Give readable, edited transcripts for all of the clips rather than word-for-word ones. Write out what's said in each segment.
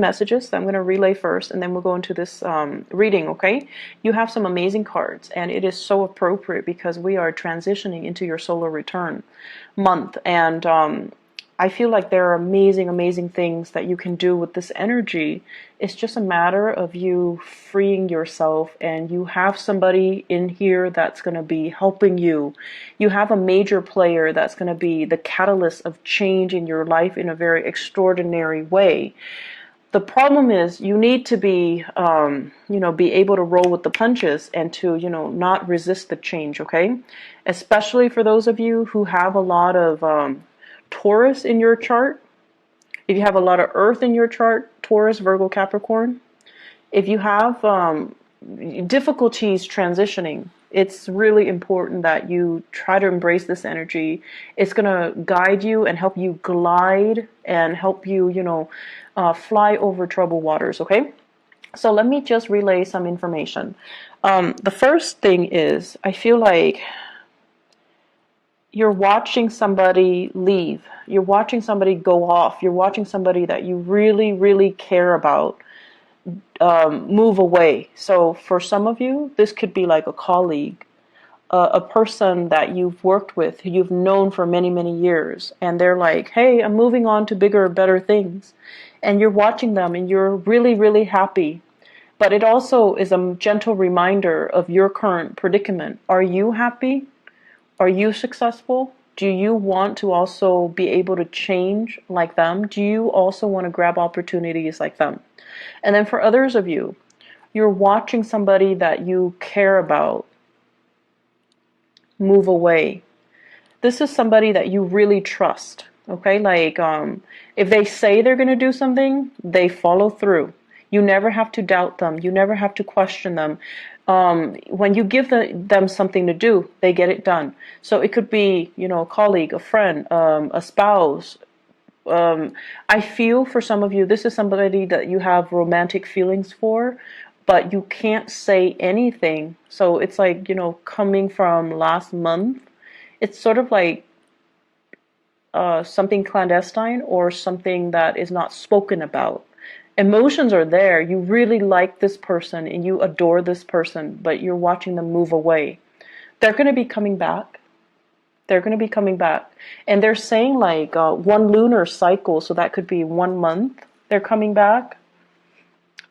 messages that I'm going to relay first, and then we'll go into this reading, okay? You have some amazing cards, and it is so appropriate because we are transitioning into your solar return month, and I feel like there are amazing, amazing things that you can do with this energy. It's just a matter of you freeing yourself, and you have somebody in here that's going to be helping you. You have a major player that's going to be the catalyst of change in your life in a very extraordinary way. The problem is you need to be, be able to roll with the punches and to, not resist the change, okay? Especially for those of you who have a lot of Taurus in your chart. If you have a lot of Earth in your chart, Taurus, Virgo, Capricorn. If you have difficulties transitioning, it's really important that you try to embrace this energy. It's going to guide you and help you glide and help you, fly over troubled waters, okay? So let me just relay some information. The first thing is, I feel like you're watching somebody leave. You're watching somebody go off. You're watching somebody that you really, really care about move away. So for some of you, this could be like a colleague, a person that you've worked with, who you've known for many, many years. And they're like, hey, I'm moving on to bigger, better things. And you're watching them and you're really, really happy. But it also is a gentle reminder of your current predicament. Are you happy? Are you successful? Do you want to also be able to change like them? Do you also want to grab opportunities like them? And then for others of you, you're watching somebody that you care about move away. This is somebody that you really trust, okay? Like, if they say they're going to do something, they follow through. You never have to doubt them. You never have to question them. When you give them something to do, they get it done. So it could be, a colleague, a friend, a spouse. I feel for some of you, this is somebody that you have romantic feelings for, but you can't say anything. So it's like, coming from last month, it's sort of like something clandestine or something that is not spoken about. Emotions are there. You really like this person and you adore this person, but you're watching them move away. They're going to be coming back. They're going to be coming back. And they're saying like one lunar cycle, so that could be 1 month. They're coming back.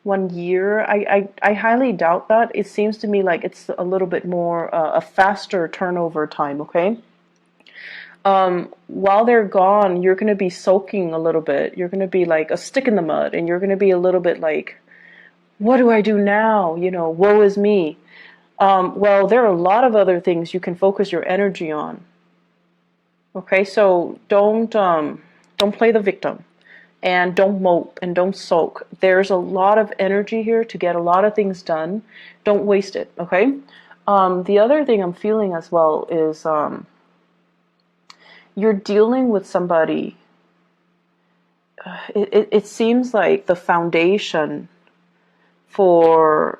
1 year. I highly doubt that. It seems to me like it's a little bit more a faster turnover time, okay? While they're gone, you're going to be soaking a little bit. You're going to be like a stick in the mud, and you're going to be a little bit like, what do I do now? Woe is me. Well, there are a lot of other things you can focus your energy on. Okay, so don't play the victim, and don't mope and don't sulk. There's a lot of energy here to get a lot of things done. Don't waste it, okay? The other thing I'm feeling as well is you're dealing with somebody. It seems like the foundation for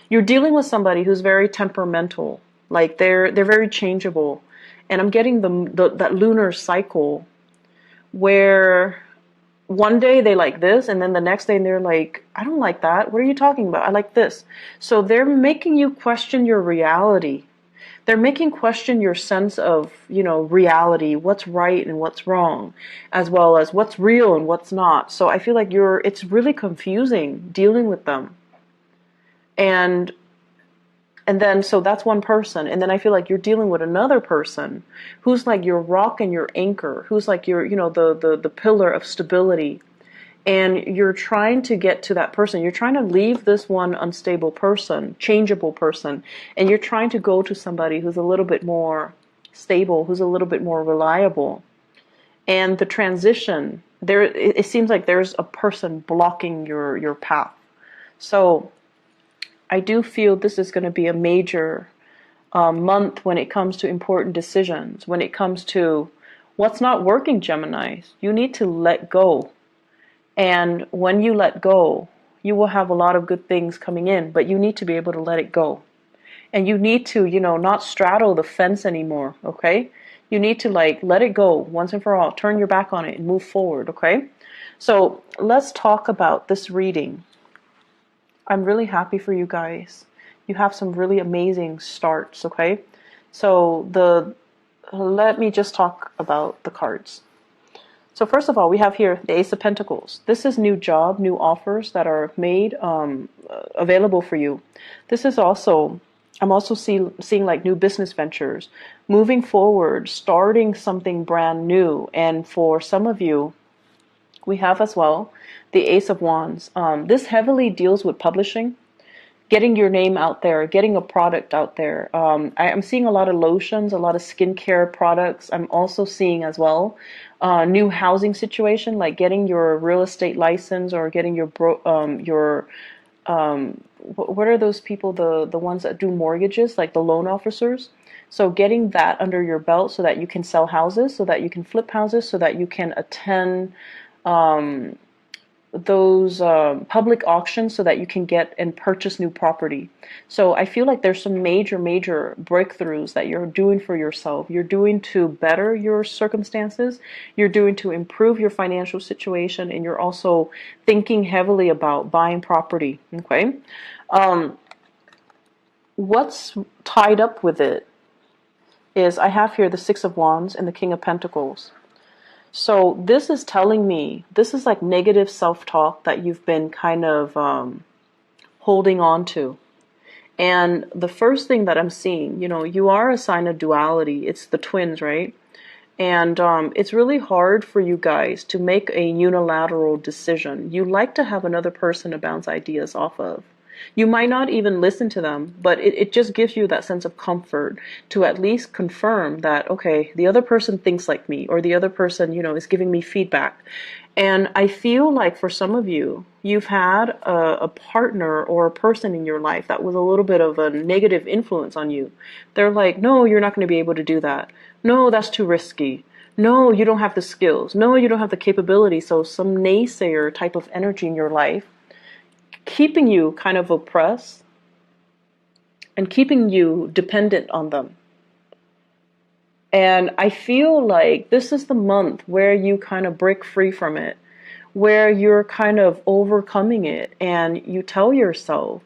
you're dealing with somebody who's very temperamental. Like they're very changeable, and I'm getting that lunar cycle where one day they like this, and then the next day they're like, I don't like that. What are you talking about? I like this. So they're making you question your reality. They're making question your sense of, reality, what's right and what's wrong, as well as what's real and what's not. So I feel like it's really confusing dealing with them. And then, so that's one person. And then I feel like you're dealing with another person who's like your rock and your anchor, who's like your, the pillar of stability. And you're trying to get to that person. You're trying to leave this one unstable person, changeable person, and you're trying to go to somebody who's a little bit more stable, who's a little bit more reliable. And the transition, it seems like there's a person blocking your path. So I do feel this is going to be a major month when it comes to important decisions, when it comes to what's not working, Geminis. You need to let go. And when you let go, you will have a lot of good things coming in, but you need to be able to let it go. And you need to, not straddle the fence anymore, okay? You need to let it go once and for all. Turn your back on it and move forward, okay? So let's talk about this reading. I'm really happy for you guys. You have some really amazing starts, okay? So let me just talk about the cards. So first of all, we have here the Ace of Pentacles. This is new job, new offers that are made available for you. This is also, I'm also seeing like new business ventures, moving forward, starting something brand new. And for some of you, we have as well the Ace of Wands. This heavily deals with publishing, getting your name out there, getting a product out there. I'm seeing a lot of lotions, a lot of skincare products. I'm also seeing as well new housing situation, like getting your real estate license or getting what are those people, the ones that do mortgages, like the loan officers. So getting that under your belt so that you can sell houses, so that you can flip houses, so that you can attend those public auctions so that you can get and purchase new property. So I feel like there's some major breakthroughs that you're doing for yourself. You're doing to better your circumstances. You're doing to improve your financial situation, and you're also thinking heavily about buying property. Okay. What's tied up with it is I have here the Six of Wands and the King of Pentacles. So this is telling me, this is like negative self-talk that you've been kind of holding on to. And the first thing that I'm seeing, you are a sign of duality. It's the twins, right? And it's really hard for you guys to make a unilateral decision. You like to have another person to bounce ideas off of. You might not even listen to them, but it just gives you that sense of comfort to at least confirm that, okay, the other person thinks like me, or the other person, is giving me feedback. And I feel like for some of you, you've had a partner or a person in your life that was a little bit of a negative influence on you. They're like, no, you're not going to be able to do that. No, that's too risky. No, you don't have the skills. No, you don't have the capability. So some naysayer type of energy in your life, keeping you kind of oppressed and keeping you dependent on them. And I feel like this is the month where you kind of break free from it, where you're kind of overcoming it, and you tell yourself,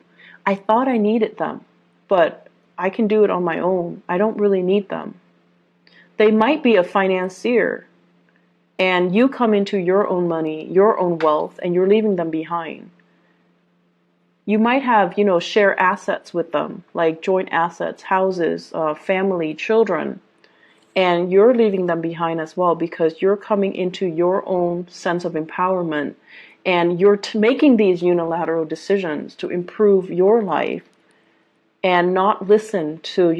I thought I needed them, but I can do it on my own. I don't really need them. They might be a financier, and you come into your own money, your own wealth, and you're leaving them behind. You might have, share assets with them, like joint assets, houses, family, children, and you're leaving them behind as well because you're coming into your own sense of empowerment, and you're making these unilateral decisions to improve your life and not listen to,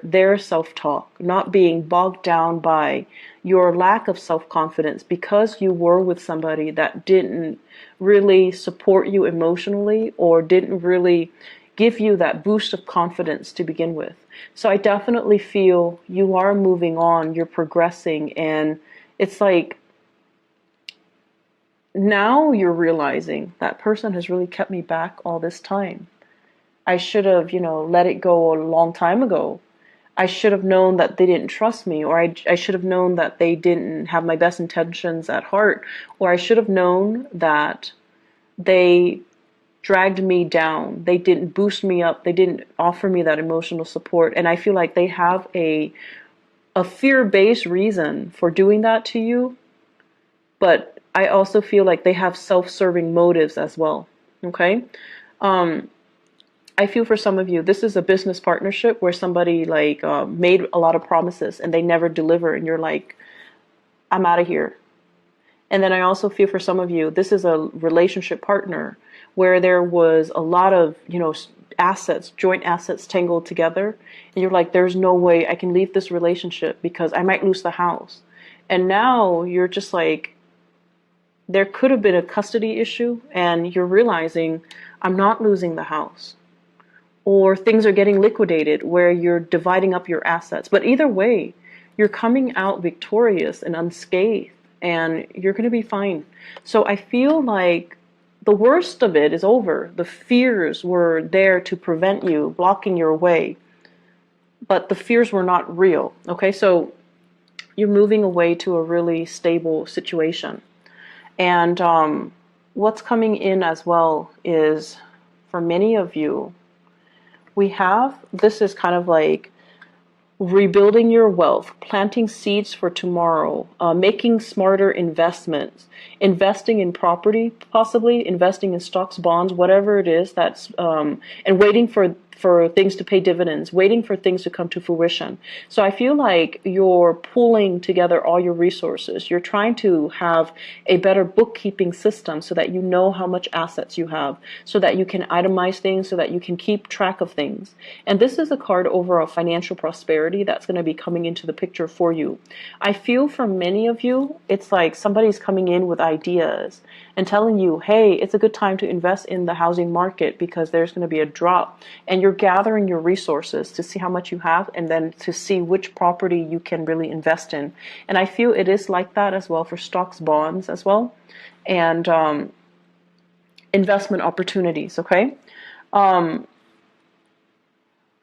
their self-talk, not being bogged down by your lack of self-confidence because you were with somebody that didn't really support you emotionally or didn't really give you that boost of confidence to begin with. So I definitely feel you are moving on, you're progressing, and it's like now you're realizing that person has really kept me back all this time. I should have, let it go a long time ago. I should have known that they didn't trust me, or I should have known that they didn't have my best intentions at heart, or I should have known that they dragged me down. They didn't boost me up. They didn't offer me that emotional support. And I feel like they have a fear-based reason for doing that to you, but I also feel like they have self-serving motives as well. Okay? I feel for some of you, this is a business partnership where somebody made a lot of promises and they never deliver, and you're like, I'm out of here. And then I also feel for some of you, this is a relationship partner where there was a lot of, assets, joint assets tangled together, and you're like, there's no way I can leave this relationship because I might lose the house. And now you're just like, there could have been a custody issue, and you're realizing I'm not losing the house. Or things are getting liquidated where you're dividing up your assets. But either way, you're coming out victorious and unscathed, and you're going to be fine. So I feel like the worst of it is over. The fears were there to prevent you, blocking your way. But the fears were not real. Okay, so you're moving away to a really stable situation. And what's coming in as well is, for many of you, this is kind of like rebuilding your wealth, planting seeds for tomorrow, making smarter investments, investing in property, possibly investing in stocks, bonds, whatever it is that's, and waiting for things to pay dividends, waiting for things to come to fruition. So I feel like you're pulling together all your resources. You're trying to have a better bookkeeping system so that you know how much assets you have, so that you can itemize things, so that you can keep track of things. And this is a card over of financial prosperity that's going to be coming into the picture for you. I feel for many of you, it's like somebody's coming in with ideas and telling you, hey, it's a good time to invest in the housing market because there's going to be a drop. And you're gathering your resources to see how much you have and then to see which property you can really invest in. And I feel it is like that as well for stocks, bonds as well, and investment opportunities, okay?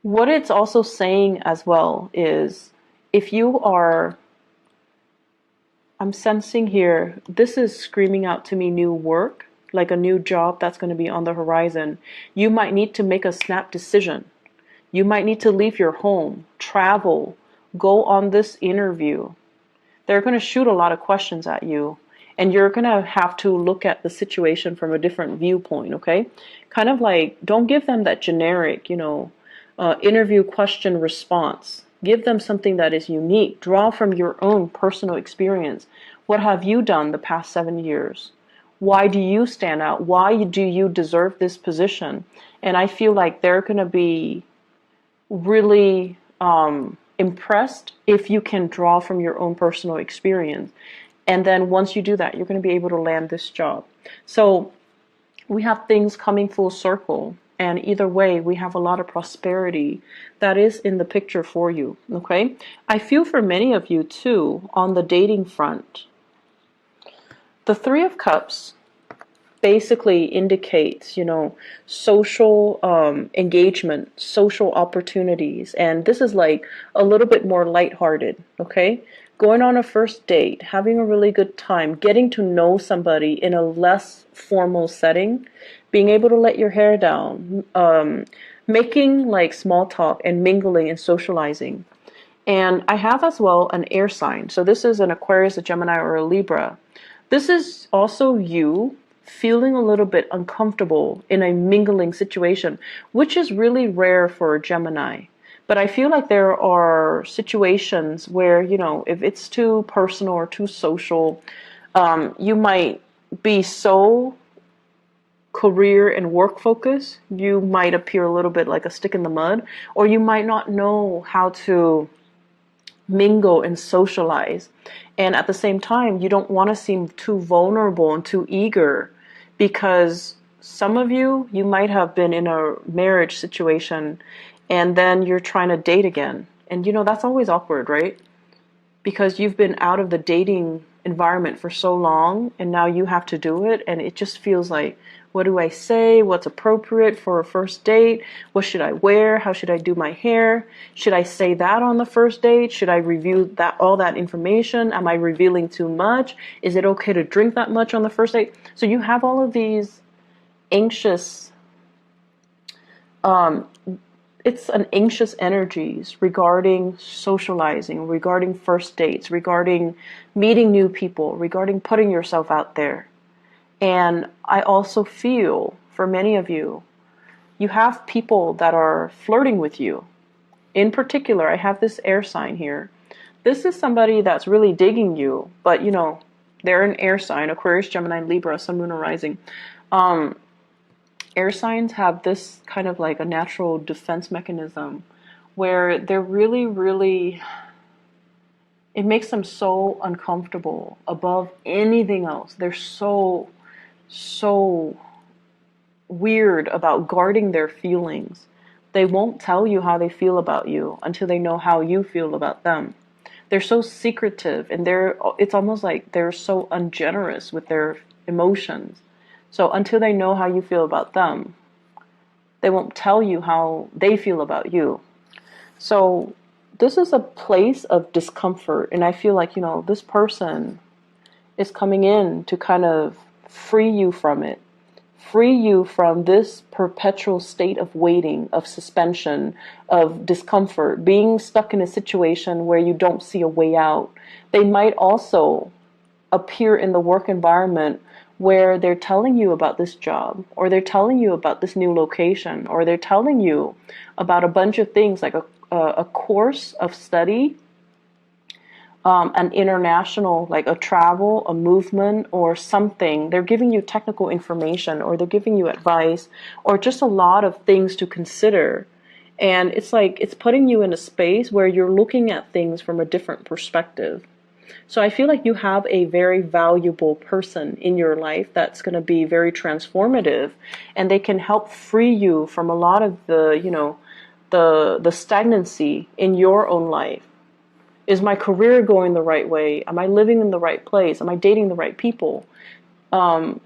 What it's also saying as well is, if you are, I'm sensing here, this is screaming out to me new work, like a new job that's going to be on the horizon. You might need to make a snap decision. You might need to leave your home, travel, go on this interview. They're going to shoot a lot of questions at you, and you're going to have to look at the situation from a different viewpoint, okay? Kind of like, don't give them that generic, interview question response. Give them something that is unique. Draw from your own personal experience. What have you done the past 7 years? Why do you stand out? Why do you deserve this position? And I feel like they're going to be really impressed if you can draw from your own personal experience. And then once you do that, you're going to be able to land this job. So we have things coming full circle. And either way, we have a lot of prosperity that is in the picture for you, okay? I feel for many of you, too, on the dating front. The Three of Cups basically indicates, social engagement, social opportunities. And this is like a little bit more lighthearted, okay? Going on a first date, having a really good time, getting to know somebody in a less formal setting, being able to let your hair down, making like small talk and mingling and socializing. And I have as well an air sign. So this is an Aquarius, a Gemini, or a Libra. This is also you feeling a little bit uncomfortable in a mingling situation, which is really rare for a Gemini. But I feel like there are situations where, if it's too personal or too social, you might be so career and work focused, you might appear a little bit like a stick in the mud, or you might not know how to mingle and socialize. And at the same time, you don't want to seem too vulnerable and too eager, because some of you might have been in a marriage situation and then you're trying to date again. And that's always awkward, right? Because you've been out of the dating environment for so long and now you have to do it, and it just feels like, what do I say? What's appropriate for a first date? What should I wear? How should I do my hair? Should I say that on the first date? Should I review all that information? Am I revealing too much? Is it okay to drink that much on the first date? So you have all of these anxious, it's an anxious energies regarding socializing, regarding first dates, regarding meeting new people, regarding putting yourself out there. And I also feel, for many of you, you have people that are flirting with you. In particular, I have this air sign here. This is somebody that's really digging you, but they're an air sign, Aquarius, Gemini, Libra, Sun, Moon, or Rising. Air signs have this kind of like a natural defense mechanism where they're really, really, it makes them so uncomfortable above anything else. They're so weird about guarding their feelings. They won't tell you how they feel about you until they know how you feel about them. They're so secretive, and it's almost like they're so ungenerous with their emotions. So until they know how you feel about them, they won't tell you how they feel about you. So this is a place of discomfort, and I feel like, this person is coming in to kind of free you from it. Free you from this perpetual state of waiting, of suspension, of discomfort, being stuck in a situation where you don't see a way out. They might also appear in the work environment where they're telling you about this job, or they're telling you about this new location, or they're telling you about a bunch of things like a course of study, an international, like a travel, a movement, or something. They're giving you technical information, or they're giving you advice, or just a lot of things to consider. And it's like it's putting you in a space where you're looking at things from a different perspective. So I feel like you have a very valuable person in your life that's going to be very transformative, and they can help free you from a lot of the stagnancy in your own life. Is my career going the right way? Am I living in the right place? Am I dating the right people?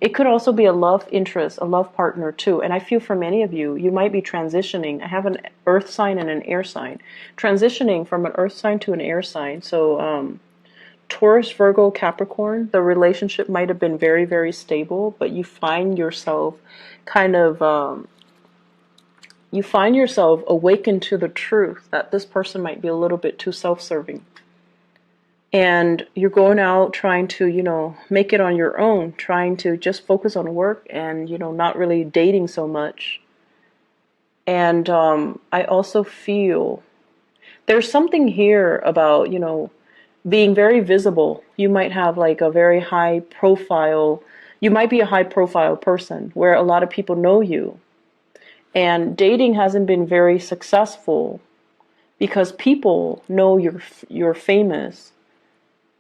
It could also be a love interest, a love partner too. And I feel for many of you, you might be transitioning. I have an earth sign and an air sign. Transitioning from an earth sign to an air sign. So Taurus, Virgo, Capricorn, the relationship might have been very, very stable, but you find yourself kind of, you find yourself awakened to the truth that this person might be a little bit too self-serving. And you're going out trying to, make it on your own, trying to just focus on work and, not really dating so much. And I also feel there's something here about, being very visible. You might have like a very high profile, you might be a high profile person where a lot of people know you. And dating hasn't been very successful because people know you're famous.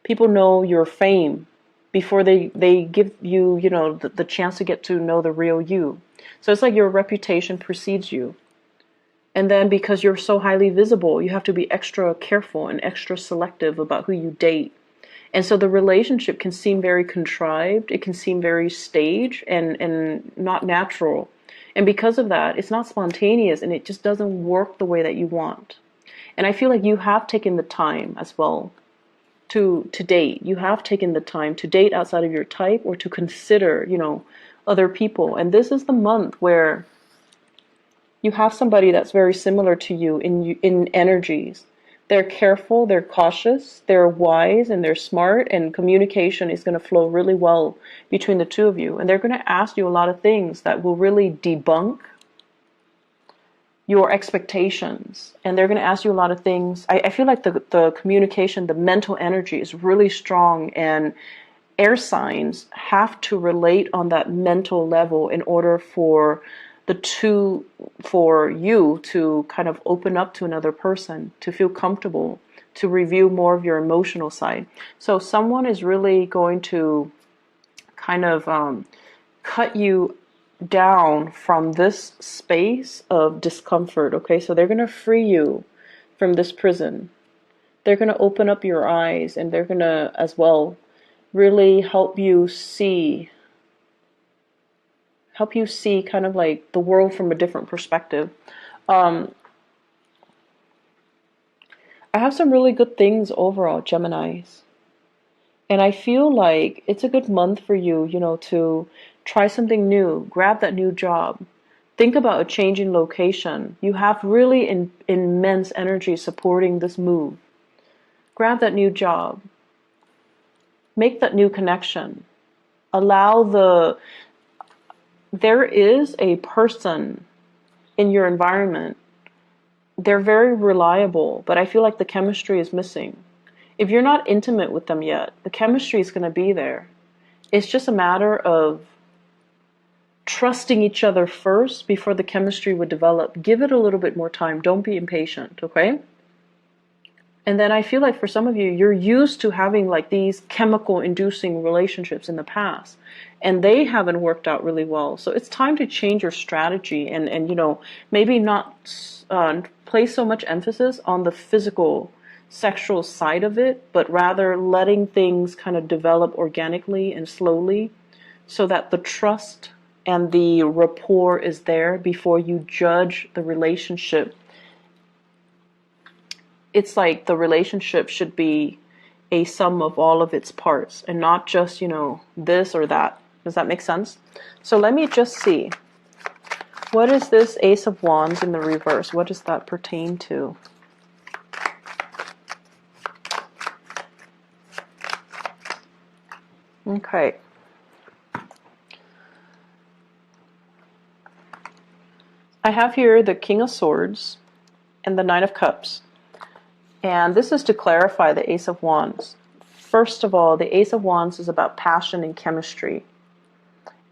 People know your fame before they give you, the chance to get to know the real you. So it's like your reputation precedes you. And then because you're so highly visible, you have to be extra careful and extra selective about who you date. And so the relationship can seem very contrived. It can seem very staged and not natural. And because of that, it's not spontaneous and it just doesn't work the way that you want. And I feel like you have taken the time as well to date. You have taken the time to date outside of your type or to consider, other people. And this is the month where you have somebody that's very similar to you in energies. They're careful, they're cautious, they're wise, and they're smart, and communication is going to flow really well between the two of you. And they're going to ask you a lot of things that will really debunk your expectations. And they're going to ask you a lot of things. I feel like the communication, the mental energy is really strong, and air signs have to relate on that mental level in order for you to kind of open up to another person, to feel comfortable, to reveal more of your emotional side. So someone is really going to kind of cut you down from this space of discomfort, okay? So they're going to free you from this prison. They're going to open up your eyes, and they're going to, as well, really help you see kind of like the world from a different perspective. I have some really good things overall, Geminis. And I feel like it's a good month for you, to try something new, grab that new job, think about a change in location. You have really immense energy supporting this move. Grab that new job, make that new connection, there is a person in your environment. They're very reliable, but I feel like the chemistry is missing. If you're not intimate with them yet, the chemistry is going to be there. It's just a matter of trusting each other first before the chemistry would develop. Give it a little bit more time. Don't be impatient, okay? And then I feel like for some of you, you're used to having like these chemical inducing relationships in the past, and they haven't worked out really well. So it's time to change your strategy and maybe not place so much emphasis on the physical, sexual side of it, but rather letting things kind of develop organically and slowly so that the trust and the rapport is there before you judge the relationship. It's like the relationship should be a sum of all of its parts and not just, you know, this or that. Does that make sense? So let me just see. What is this Ace of Wands in the reverse? What does that pertain to? Okay. I have here the King of Swords and the Nine of Cups. And this is to clarify the Ace of Wands. First of all, the Ace of Wands is about passion and chemistry.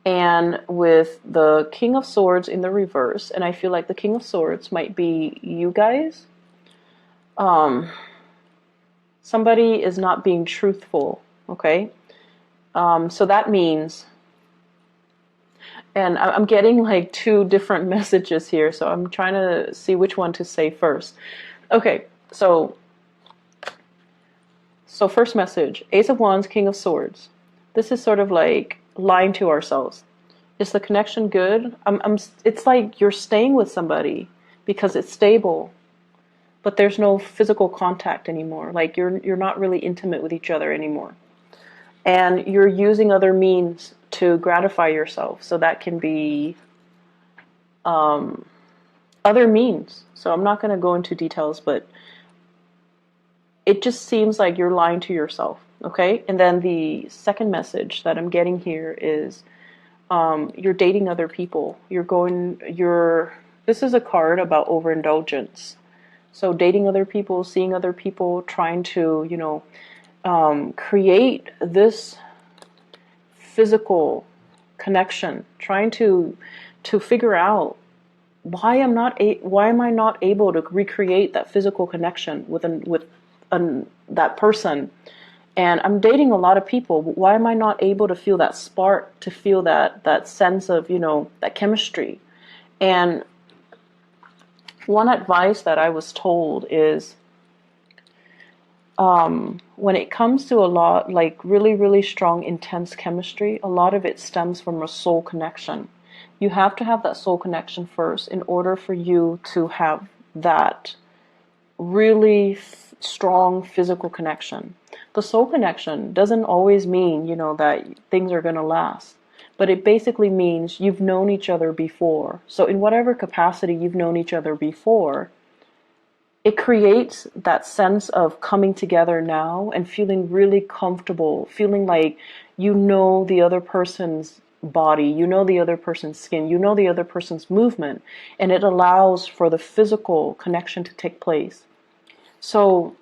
And with the King of Swords in the reverse, and I feel like the King of Swords might be you guys. Somebody is not being truthful, okay? So that means, and I'm getting like two different messages here, so I'm trying to see which one to say first. Okay, so first message, Ace of Wands, King of Swords. This is sort of like lying to ourselves. Is the connection good? It's like you're staying with somebody because it's stable, but there's no physical contact anymore. Like you're not really intimate with each other anymore. And you're using other means to gratify yourself. So that can be other means. So I'm not going to go into details, but it just seems like you're lying to yourself, okay? And then the second message that I'm getting here is you're dating other people. This is a card about overindulgence. So dating other people, seeing other people, trying to, you know, create this physical connection, trying to figure out why am I not able to recreate that physical connection with that person. And I'm dating a lot of people. Why am I not able to feel that spark, to feel that sense of, you know, that chemistry? And one advice that I was told is when it comes to a lot, like really, really strong, intense chemistry, a lot of it stems from a soul connection. You have to have that soul connection first in order for you to have that really strong physical connection. The soul connection doesn't always mean, you know, that things are going to last, but it basically means you've known each other before. So in whatever capacity you've known each other before, it creates that sense of coming together now and feeling really comfortable, feeling like you know the other person's body, you know the other person's skin, you know the other person's movement, and it allows for the physical connection to take place. So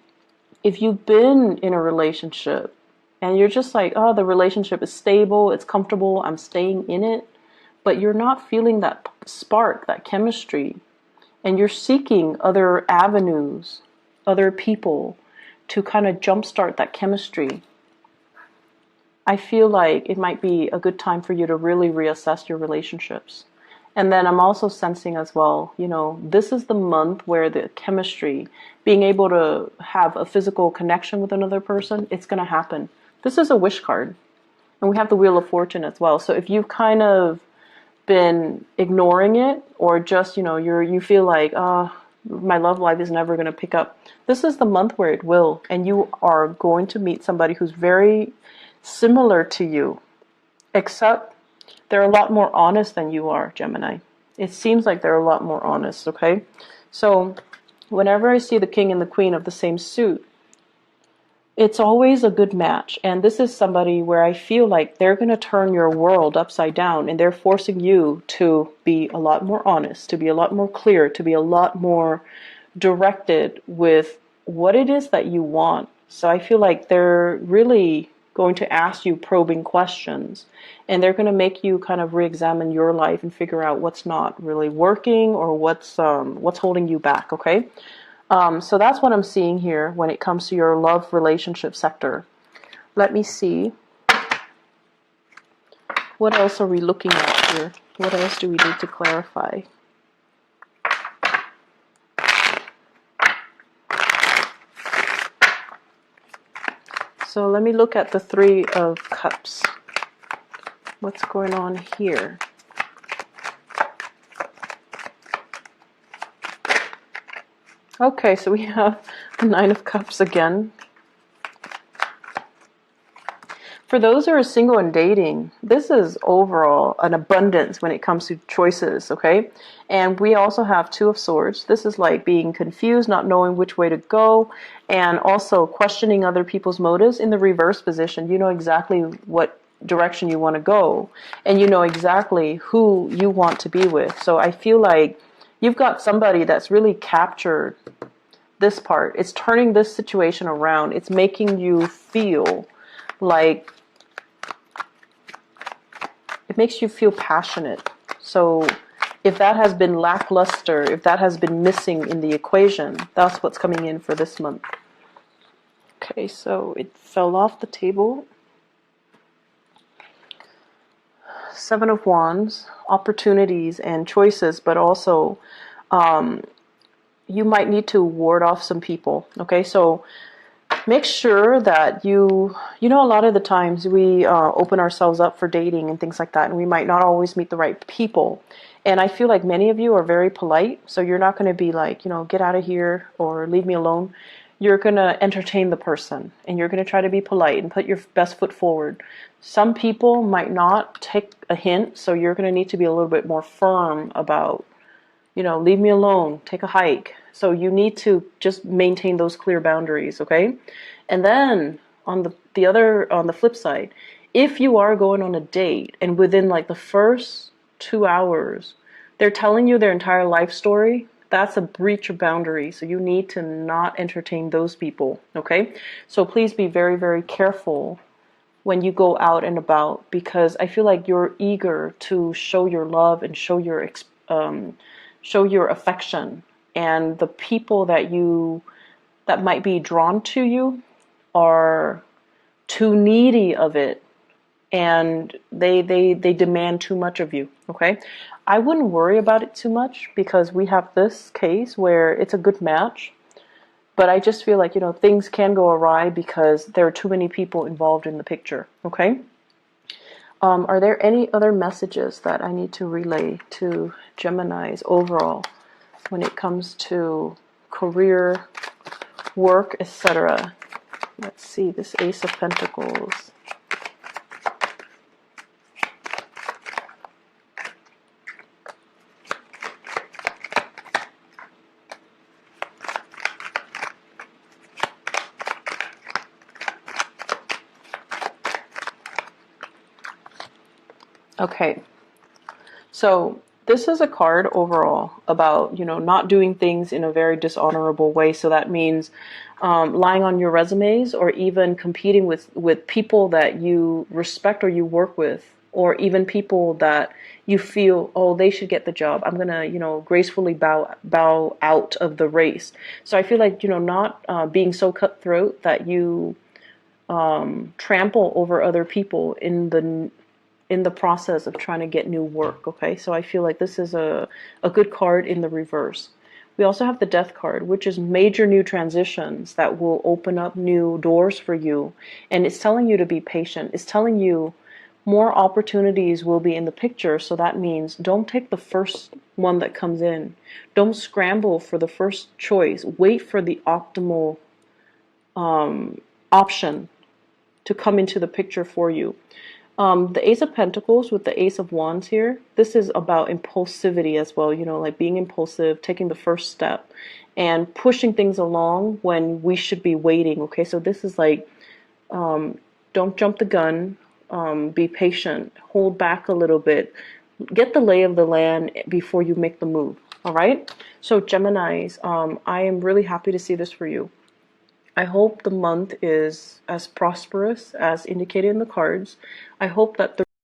if you've been in a relationship and you're just like, oh, the relationship is stable, it's comfortable, I'm staying in it, but you're not feeling that spark, that chemistry, and you're seeking other avenues, other people to kind of jumpstart that chemistry, I feel like it might be a good time for you to really reassess your relationships. And then I'm also sensing as well, you know, this is the month where the chemistry, being able to have a physical connection with another person, it's going to happen. This is a wish card. And we have the Wheel of Fortune as well. So if you've kind of been ignoring it, or just, you know, you feel like, my love life is never going to pick up, this is the month where it will. And you are going to meet somebody who's very similar to you, except they're a lot more honest than you are, Gemini. It seems like they're a lot more honest, okay? So whenever I see the King and the Queen of the same suit, it's always a good match. And this is somebody where I feel like they're going to turn your world upside down, and they're forcing you to be a lot more honest, to be a lot more clear, to be a lot more directed with what it is that you want. So I feel like they're really going to ask you probing questions, and they're going to make you kind of re-examine your life and figure out what's not really working or what's holding you back, okay? So that's what I'm seeing here when it comes to your love relationship sector. Let me see. What else are we looking at here? What else do we need to clarify? So let me look at the Three of Cups. What's going on here? Okay, so we have the Nine of Cups again. For those who are single and dating, this is overall an abundance when it comes to choices, okay? And we also have Two of Swords. This is like being confused, not knowing which way to go, and also questioning other people's motives. In the reverse position, you know exactly what direction you want to go, and you know exactly who you want to be with. So I feel like you've got somebody that's really captured this part. It's turning this situation around. It's making you feel like, it makes you feel passionate. So if that has been lackluster, if that has been missing in the equation, that's what's coming in for this month. Okay, so it fell off the table. Seven of Wands, opportunities and choices, but also you might need to ward off some people. Okay, so make sure that you know, a lot of the times we open ourselves up for dating and things like that, and we might not always meet the right people. And I feel like many of you are very polite, so you're not going to be like, you know, get out of here or leave me alone. You're going to entertain the person, and you're going to try to be polite and put your best foot forward. Some people might not take a hint, so you're going to need to be a little bit more firm about, you know, leave me alone, take a hike. So you need to just maintain those clear boundaries, okay? And then on the flip side, if you are going on a date and within like the first 2 hours, they're telling you their entire life story, that's a breach of boundary. So you need to not entertain those people, okay? So please be very, very careful when you go out and about, because I feel like you're eager to show your love and show your affection, and the people that might be drawn to you are too needy of it, and they demand too much of you, okay? I wouldn't worry about it too much, because we have this case where it's a good match, but I just feel like, you know, things can go awry because there are too many people involved in the picture, okay? Are there any other messages that I need to relay to Geminis overall when it comes to career, work, etc.? Let's see, this Ace of Pentacles. Okay, so this is a card overall about, you know, not doing things in a very dishonorable way. So that means lying on your resumes, or even competing with people that you respect or you work with, or even people that you feel, oh, they should get the job. I'm going to, you know, gracefully bow out of the race. So I feel like, you know, not being so cutthroat that you trample over other people in the process of trying to get new work, okay? So I feel like this is a good card in the reverse. We also have the Death card, which is major new transitions that will open up new doors for you. And it's telling you to be patient. It's telling you more opportunities will be in the picture. So that means don't take the first one that comes in. Don't scramble for the first choice. Wait for the optimal option to come into the picture for you. The Ace of Pentacles with the Ace of Wands here, this is about impulsivity as well, you know, like being impulsive, taking the first step, and pushing things along when we should be waiting, okay? So this is like, don't jump the gun, be patient, hold back a little bit, get the lay of the land before you make the move, all right? So Geminis, I am really happy to see this for you. I hope the month is as prosperous as indicated in the cards. I hope that